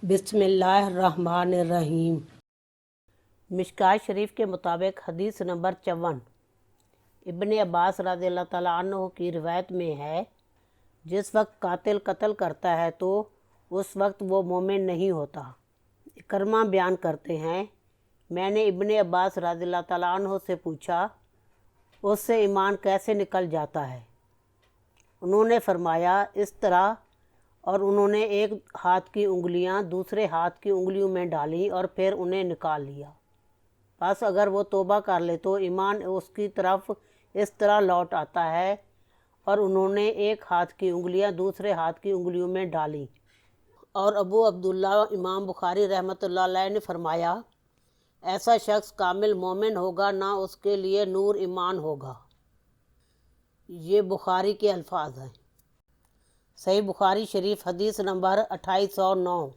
بسم اللہ الرحمن الرحیم۔ مشکوٰۃ شریف کے مطابق حدیث نمبر 54 ابن عباس رضی اللہ تعالیٰ عنہ کی روایت میں ہے، جس وقت قاتل قتل کرتا ہے تو اس وقت وہ مومن نہیں ہوتا۔ اکرمہ بیان کرتے ہیں، میں نے ابن عباس رضی اللہ تعالیٰ عنہ سے پوچھا، اس سے ایمان کیسے نکل جاتا ہے؟ انہوں نے فرمایا، اس طرح، اور انہوں نے ایک ہاتھ کی انگلیاں دوسرے ہاتھ کی انگلیوں میں ڈالیں اور پھر انہیں نکال لیا۔ بس اگر وہ توبہ کر لے تو ایمان اس کی طرف اس طرح لوٹ آتا ہے۔ اور انہوں نے ایک ہاتھ کی انگلیاں دوسرے ہاتھ کی انگلیوں میں ڈالیں۔ اور ابو عبداللہ امام بخاری رحمۃ اللہ علیہ نے فرمایا، ایسا شخص کامل مومن ہوگا نہ اس کے لیے نور ایمان ہوگا۔ یہ بخاری کے الفاظ ہیں۔ صحیح بخاری شریف حدیث نمبر 2809۔